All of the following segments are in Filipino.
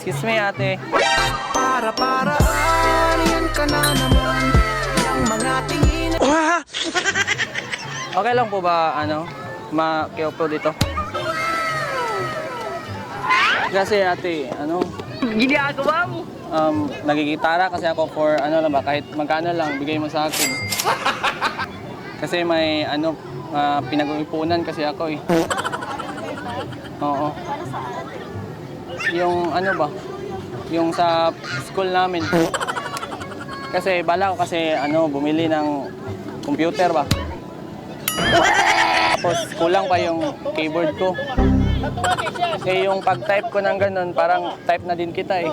Excuse me, ate. Para-paraan ka na naman ng mga tingin. Okay lang po ba, makiupo dito? Kasi ate, Ginagawa mo. nagigitara kasi ako for kahit magkano lang, bigay mo sa akin. Kasi may pinag-ipunan kasi ako eh. Oo. Yung yung sa school namin. Kasi bala ko kasi bumili ng computer ba. Tapos kulang pa yung keyboard ko. Eh yung pag-type ko ng ganun, parang type na din kita eh.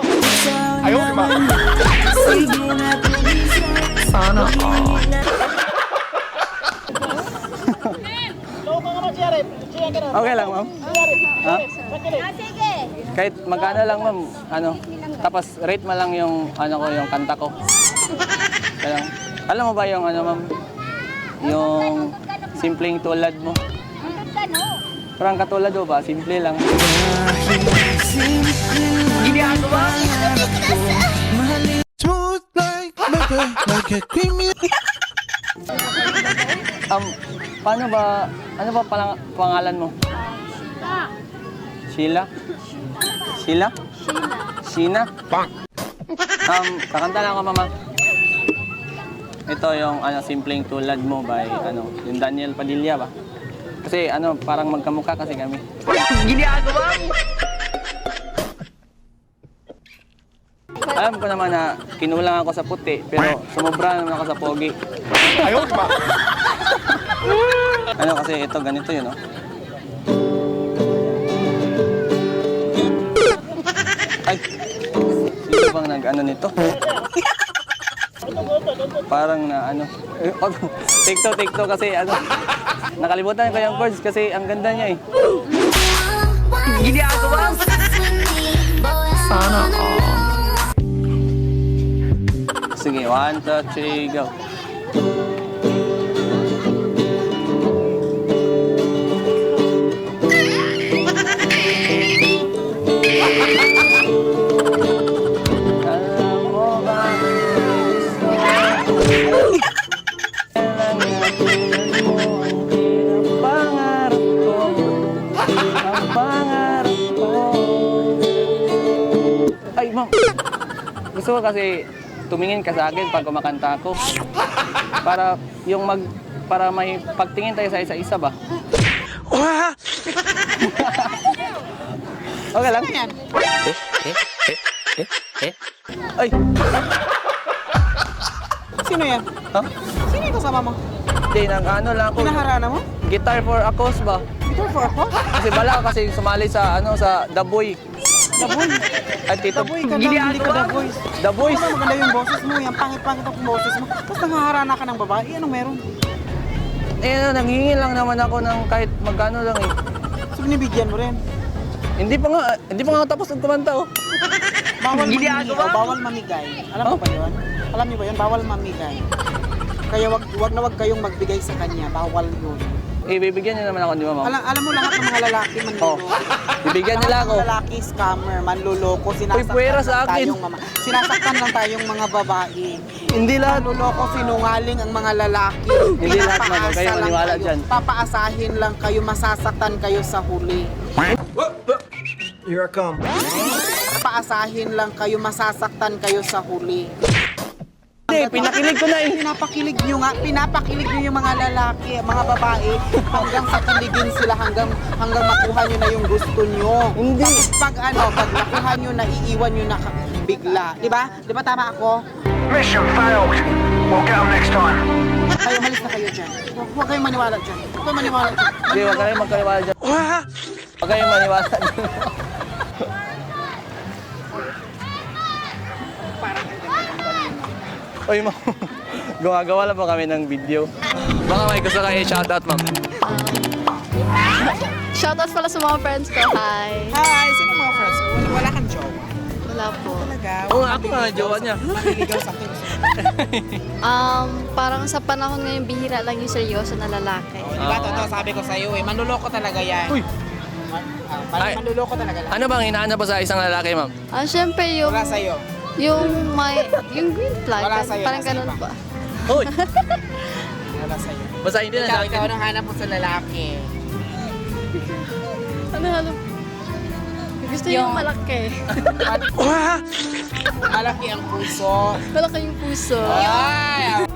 Ayaw, diba? Sana Okay lang, ma'am? Ha? Sige. Kahit magkano lang, ma'am. Tapos rate mo lang yung yung kanta ko. Kaya lang. Alam mo ba yung ma'am? Yung simpleng tulad mo. Parang katulad mo ba? Simple lang. Ginagawa mo. smooth like butter, like a creamy. Paano ba, pangalan mo? Sheila? Sheila? Sheena? Kakanta lang ako, mama. Ito yung simpleng tulad mo by yung Daniel Padilla ba? Kasi parang magkamukha kasi kami. Ginagawa mo. Alam ko naman na kinulang ako sa puti, pero sumobra naman ako sa pogi. Ayaw, diba? Kasi ito, ganito yun, Ay, sino bang nito? Parang na take two kasi nakalimutan ko yung chords kasi ang ganda niya eh. Ginagawa mo. Sana all. Sige, 1, 2, 3, go. Alam mo ba, gusto kailan nga tulad mo ang pinapangarap ko, ang pangarap ko. Ay, ma'am. Gusto ko kasi tumingin ka sa akin pag kumakanta ako. Para may pagtingin tayo sa isa-isa ba? Okay lang? Yan. Ay! Sino yan? Ha? Sino yung kasama mo? Hindi, lang ako. Pinaharana mo? Guitar for a cause ba? Ito for ako? Kasi bala ako kasi sumali sa sa The Boy. The Boy. At tito, The Boy ka lang, hindi ka The Boys. The Boys. Ano maganda yung boses mo, yung pangit-pangit ang boses mo. Tapos nangaharana ka ng babae, anong meron? Nanghingi lang naman ako ng kahit magkano lang eh. So binibigyan mo rin. Hindi pa nga ako tapos ng kumanta oh. Bawal mamigay o bawal mamigay. Alam mo ba yun? Alam niyo ba yun? Bawal mamigay. Kaya wag kayong magbigay sa kanya. Bawal yun. Bibigyan niyo naman ako, di ba, ma'am? Alam mo lahat ng mga lalaki manluloko. Bibigyan nila ako. Lahat ng lalaki scammer, manluloko, Uy, puwera sa akin. Sinasaktan lang tayong mga babae. Hindi lahat. Manluloko, sinungaling ang mga lalaki. Hindi lahat, ma'am. Huwag kayo Pinapaasa lang maniwala kayo. dyan. Papaasahin lang kayo, masasaktan kayo sa huli. Here I come. Papaasahin lang kayo, masasaktan kayo sa huli. Hindi, pinakilig ko na eh. Pinapakilig nyo yung mga lalaki, mga babae, hanggang sa kiligin sila, hanggang makuha nyo na yung gusto nyo. Hindi. Pag nakuha nyo na, iiwan nyo na bigla. Di ba? Di ba tama ako? Mission failed. We'll get them next time. Kayo, malis na kayo dyan. Huwag kayong maniwala dyan. Huwag kayong maniwala dyan. Hindi, huwag kayong magkaniwala dyan. Huwag kayong maniwala dyan. Uy, ma'am. Gumagawa lang po kami ng video. Baka may gusto kayo i-shoutout, ma'am. Shoutouts pala sa mga friends ko. Hi. Hi! Sino mga friends mo? Wala kang jowa. Wala po. Talaga? Oo, ako nga, jowa niya. Maniligaw sa akin. Parang sa panahon ngayon, bihira lang yung seryoso na lalaki. Diba, totoo sabi ko sa'yo eh, manluloko talaga yan. Uy! Ay. Parang manluloko talaga lang. Ano bang hinahanap mo sa isang lalaki, ma'am? Siyempre yung, Wala sa'yo. yung green flag, Wala sa'yo, parang nasa ganun iba. pa. Hoy! Wala sa'yo. Basta hindi na sa akin. anong hanap mo sa lalaki? Ano? Gusto yung malaki. Malaki ang puso. Malaki yung puso. Ay!